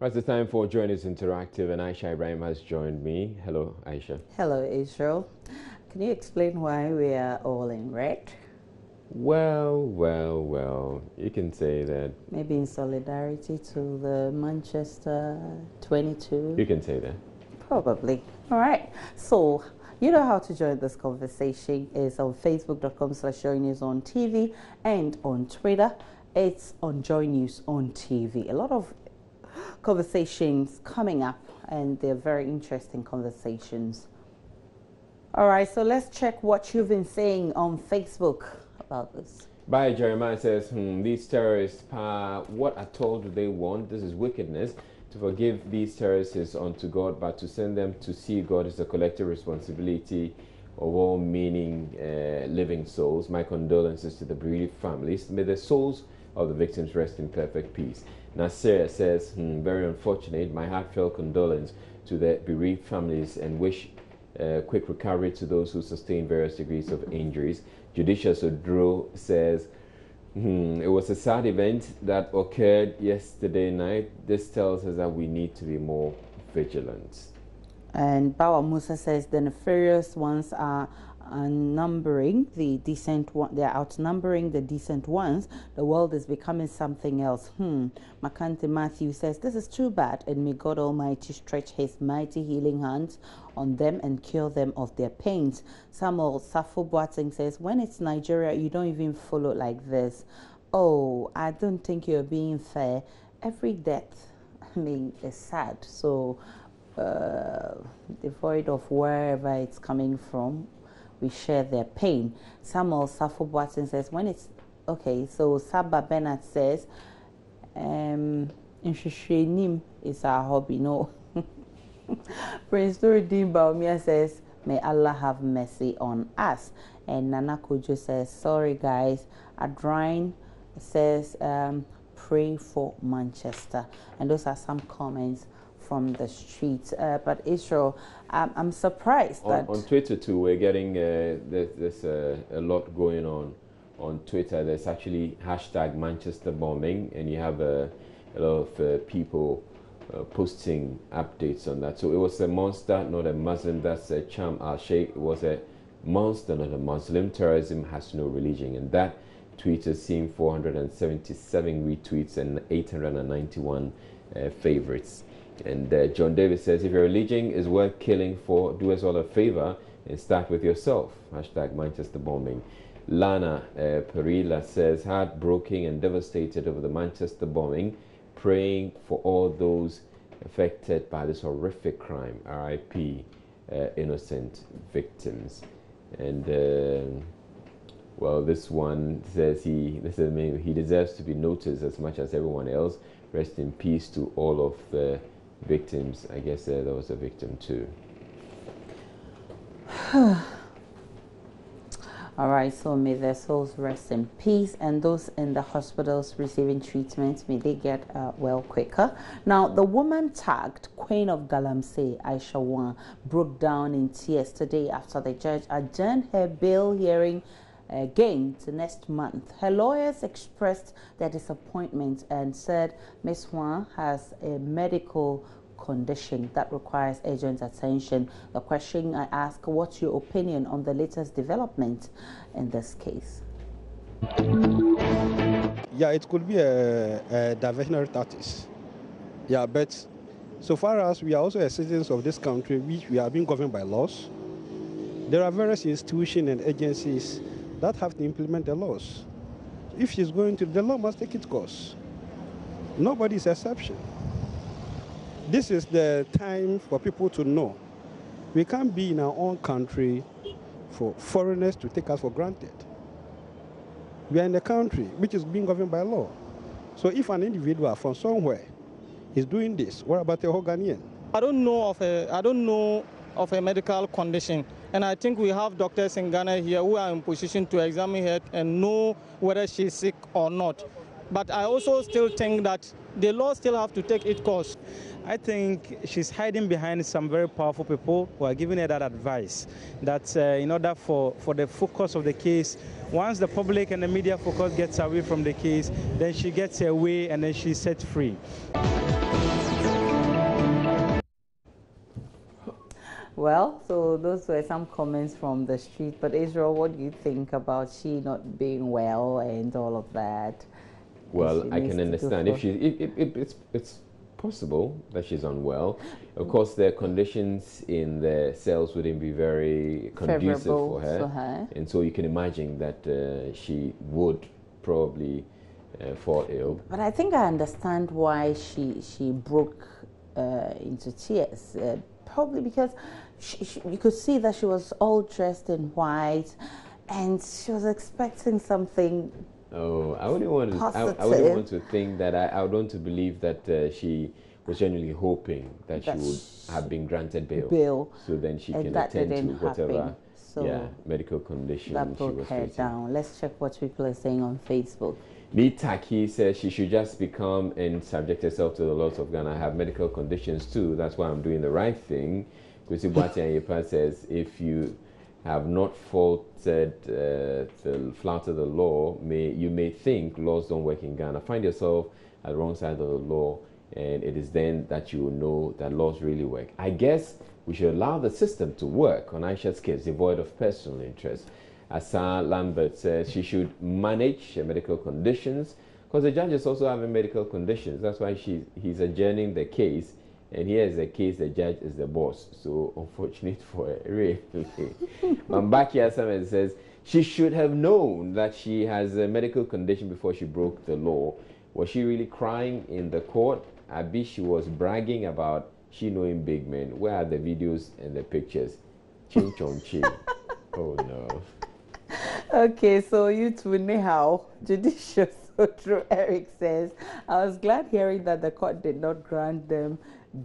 It's the time for Journey's Interactive, and Aisha Ibrahim has joined me. Hello, Aisha. Hello, Israel. Can you explain why we are all in red? Well, you can say that. Maybe in solidarity to the Manchester 22? You can say that. Probably. All right. So, you know how to join this conversation. It's on facebook.com/joynews on TV and on Twitter. It's on Joy News on TV. A lot of conversations coming up, and they're very interesting conversations. All right, so let's check what you've been saying on Facebook about this. By Jeremiah says, these terrorists, what at all do they want? This is wickedness. To forgive these terrorists is unto God, but to send them to see God is a collective responsibility of all meaning living souls. My condolences to the bereaved families. May the souls of the victims rest in perfect peace. Nasir says, very unfortunate. My heartfelt condolence to the bereaved families and wish quick recovery to those who sustain various degrees of injuries. Judicial Sodro says, it was a sad event that occurred yesterday night. This tells us that we need to be more vigilant. And Bawa Musa says the nefarious ones are outnumbering the decent one. They're outnumbering the decent ones. The world is becoming something else. Makante Matthew says this is too bad, and may God Almighty stretch His mighty healing hands on them and cure them of their pains. Samuel Safo Boateng says when it's Nigeria, you don't even follow like this. Oh, I don't think you're being fair. Every death, is sad. So, devoid of wherever it's coming from, we share their pain. Samuel Safo Boateng says, when it's okay, so Saba Bernard says, Nshishrenim is our hobby. No. Prince Nuruddin Baumia says, may Allah have mercy on us. And Nana Kojo says, sorry guys. Adrine says, pray for Manchester. And those are some comments from the streets. But Israel, I'm surprised that on Twitter too, we're getting there's a lot going on Twitter. There's actually hashtag Manchester bombing, and you have a lot of people posting updates on that. So it was a monster, not a Muslim. That's a Cham al-Sheikh. It was a monster, not a Muslim. Terrorism has no religion, and that tweet has seen 477 retweets and 891 favorites. And John Davis says, if your religion is worth killing for, do us all a favor and start with yourself. Hashtag Manchester bombing. Lana Perila says, heartbroken and devastated over the Manchester bombing, praying for all those affected by this horrific crime. RIP, innocent victims. And well, this one says he deserves to be noticed as much as everyone else. Rest in peace to all of the victims. I guess there was a victim too. All right, so may their souls rest in peace, and those in the hospitals receiving treatment, may they get well quicker. Now, the woman tagged Queen of Galamsey, Aisha Huang, broke down in tears today after the judge adjourned her bail hearing again to next month. Her lawyers expressed their disappointment and said Ms. Huang has a medical condition that requires urgent attention. The question I ask, what's your opinion on the latest development in this case? Yeah, it could be a diversionary tactics. Yeah, but so far as we are also citizens of this country, which we are being governed by laws, there are various institutions and agencies that have to implement the laws. If she's going to, the law must take its course. Nobody is exception. This is the time for people to know. We can't be in our own country for foreigners to take us for granted. We are in a country which is being governed by law. So if an individual from somewhere is doing this, what about the whole Ghanaian? I don't know of a medical condition, and I think we have doctors in Ghana here who are in position to examine her and know whether she's sick or not. But I also still think that the law still have to take its course. I think she's hiding behind some very powerful people who are giving her that advice, that in order for the focus of the case, once the public and the media focus gets away from the case, then she gets her way and then she's set free. Well, so those were some comments from the street. But Israel, what do you think about she not being well and all of that? Well, I can understand if it's possible that she's unwell. Of course, the conditions in the cells wouldn't be very conducive for her, and so you can imagine that she would probably fall ill. But I think I understand why she broke into tears. Probably because you could see that she was all dressed in white, and she was expecting something. Oh, I wouldn't want to. I wouldn't want to think that. I would want to believe that she was genuinely hoping that she would have been granted bail. So then she can attend to whatever medical condition that she was facing. Down. Let's check what people are saying on Facebook. Lee Taki says she should just become and subject herself to the laws of Ghana. I have medical conditions too. That's why I'm doing the right thing. Kwesi Boate Ayepa says if you have not flouted the law, you may think laws don't work in Ghana. Find yourself at the wrong side of the law, and it is then that you will know that laws really work. I guess we should allow the system to work on Aisha's case, devoid of personal interest. Asa Lambert says she should manage her medical conditions, because the judge is also having medical conditions. That's why he's adjourning the case. And here is the case, the judge is the boss. So unfortunate for her, really. Mambaki Asama says she should have known that she has a medical condition before she broke the law. Was she really crying in the court? Abi, she was bragging about she knowing big men. Where are the videos and the pictures? Ching chong ching. Oh no. Okay, so you two know how judicious. So true, Eric says. I was glad hearing that the court did not grant them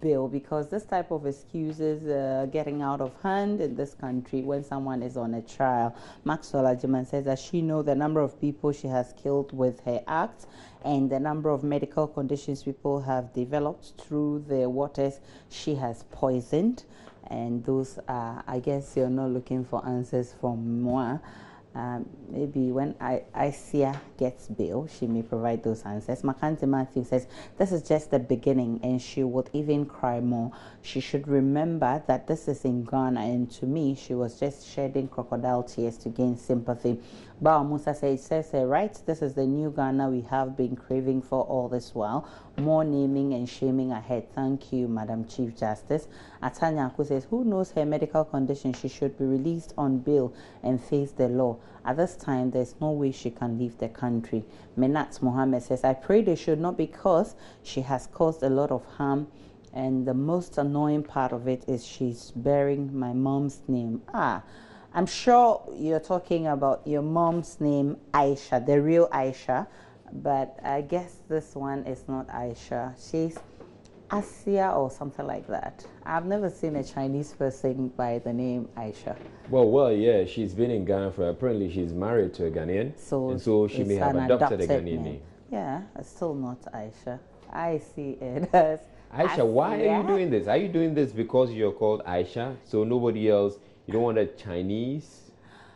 bail, because this type of excuses getting out of hand in this country when someone is on a trial. Maxwell Ajiman says that she knows the number of people she has killed with her acts and the number of medical conditions people have developed through the waters she has poisoned. And those are, I guess you're not looking for answers from moi. Maybe when Isia gets bail, she may provide those answers. Macante Matthew says, this is just the beginning and she would even cry more. She should remember that this is in Ghana, and to me, she was just shedding crocodile tears to gain sympathy. Bao Musa says, right, this is the new Ghana we have been craving for all this while. More naming and shaming ahead. Thank you, Madam Chief Justice. Atanya Aku says, who knows her medical condition? She should be released on bail and face the law. At this time, there's no way she can leave the country. Menat Mohammed says, I pray they should not, because she has caused a lot of harm. And the most annoying part of it is she's bearing my mom's name. I'm sure you're talking about your mom's name, Aisha, the real Aisha. But I guess this one is not Aisha. She's Asia or something like that. I've never seen a Chinese person by the name Aisha. Well, yeah, she's been in Ghana for, apparently she's married to a Ghanaian, so she may have adopted a Ghanaian name. Yeah, it's still not Aisha. I see it as Aisha. Why are you doing this? Are you doing this because you're called Aisha? So nobody else, you don't want a Chinese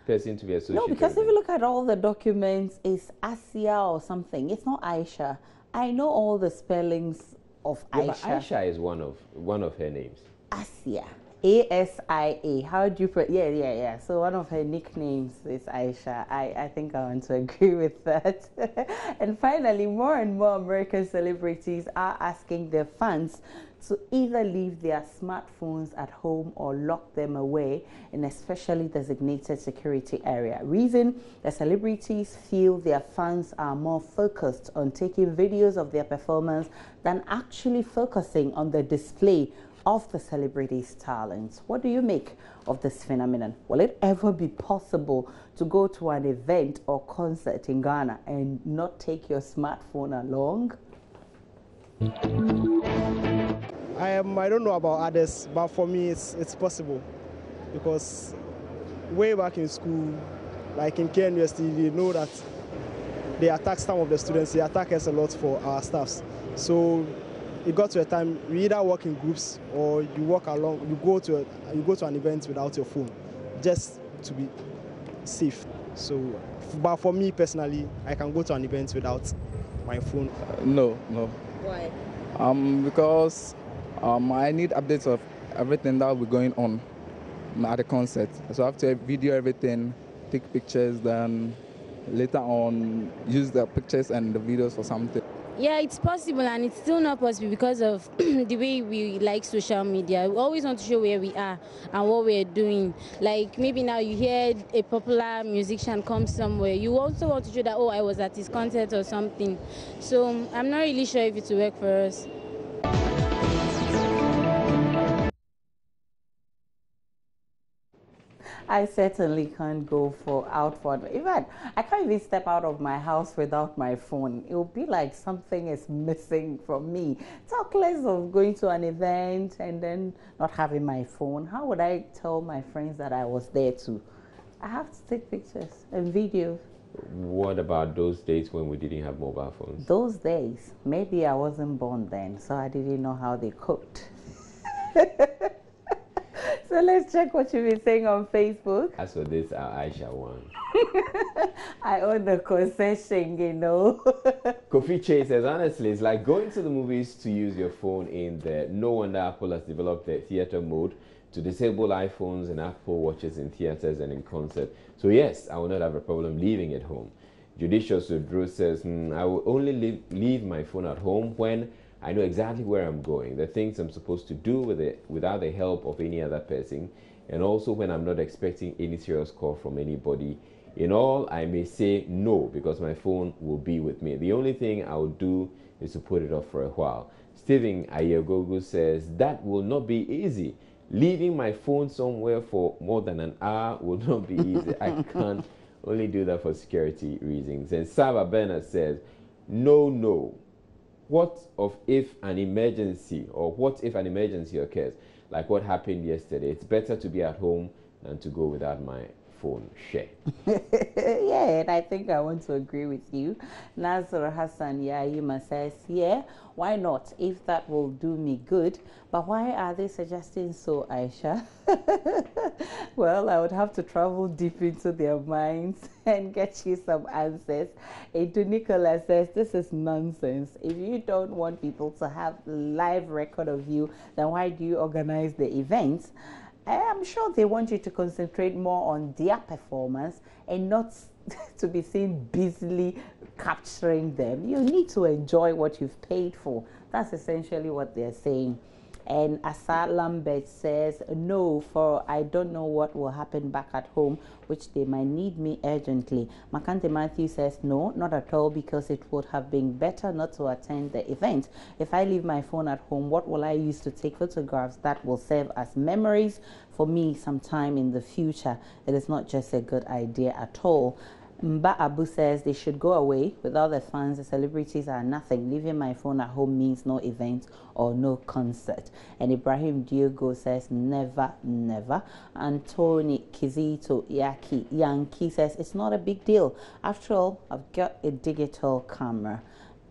person to be associated? No, because if you look at all the documents, it's Asia or something. It's not Aisha. I know all the spellings of Aisha. But Aisha is one of her names. Asia. A-S-I-A. How do you yeah. So one of her nicknames is Aisha. I think I want to agree with that. And finally, more and more American celebrities are asking their fans to either leave their smartphones at home or lock them away in a specially designated security area. Reason, the celebrities feel their fans are more focused on taking videos of their performance than actually focusing on the display of the celebrities' talents. What do you make of this phenomenon? Will it ever be possible to go to an event or concert in Ghana and not take your smartphone along? I don't know about others, but for me it's possible, because way back in school, like in K University, they know that they attack some of the students, they attack us a lot for our staffs. So it got to a time we either work in groups or you walk along, you go to an event without your phone, just to be safe. So, but for me personally, I can go to an event without my phone. No. Why? Because I need updates of everything that will be going on at the concert. So I have to video everything, take pictures, then later on use the pictures and the videos for something. Yeah, it's possible, and it's still not possible because of the way we like social media. We always want to show where we are and what we're doing. Like maybe now you hear a popular musician come somewhere, you also want to show that, oh, I was at his concert or something. So I'm not really sure if it will work for us. I certainly can't go out for it. In fact, I can't even step out of my house without my phone. It will be like something is missing from me. Talk less of going to an event and then not having my phone. How would I tell my friends that I was there too? I have to take pictures and videos. What about those days when we didn't have mobile phones? Those days, maybe I wasn't born then, so I didn't know how they cooked. So let's check what you've been saying on Facebook. As for this, Aisha Huang. I own the concession, you know. Kofi Che says, honestly, it's like going to the movies to use your phone in there. No wonder Apple has developed the theater mode to disable iPhones and Apple Watches in theaters and in concert. So yes, I will not have a problem leaving it home. Judicious Drew says, I will only leave my phone at home when I know exactly where I'm going, the things I'm supposed to do with it without the help of any other person, and also when I'm not expecting any serious call from anybody. In all, I may say no because my phone will be with me. The only thing I'll do is to put it off for a while. Stephen Ayegogo says, that will not be easy. Leaving my phone somewhere for more than an hour will not be easy. I can't only do that for security reasons. And Saba Bernard says, no. What if an emergency occurs, like what happened yesterday? It's better to be at home than to go without my phone. Share. Yeah, and I think I want to agree with you. Nazar Hassan Yaima says, yeah, why not, if that will do me good? But why are they suggesting so, Aisha? Well, I would have to travel deep into their minds and get you some answers. Edu Nicola says, this is nonsense. If you don't want people to have live record of you, then why do you organize the events? I am sure they want you to concentrate more on their performance and not to be seen busily capturing them. You need to enjoy what you've paid for. That's essentially what they're saying. And Asad Lambert says, no, for I don't know what will happen back at home, which they might need me urgently. Makante Matthew says, no, not at all, because it would have been better not to attend the event. If I leave my phone at home, what will I use to take photographs that will serve as memories for me sometime in the future? It is not just a good idea at all. Mba Abu says they should go away. Without the fans, the celebrities are nothing. Leaving my phone at home means no event or no concert. And Ibrahim Diogo says never. Anthony Kizito Yankee says it's not a big deal. After all, I've got a digital camera.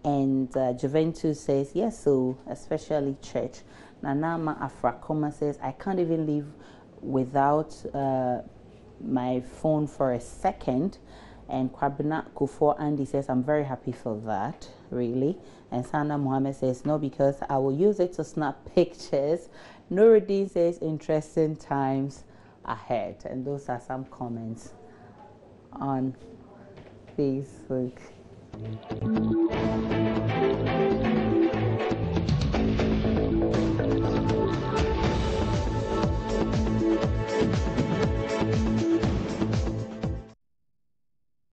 And Juventus says yes, so especially church. Nanama Afrakoma says I can't even live without my phone for a second. And Kwabena Kufor Andy says, I'm very happy for that, really. And Sana Mohammed says, no, because I will use it to snap pictures. Nuruddin says, interesting times ahead. And those are some comments on Facebook.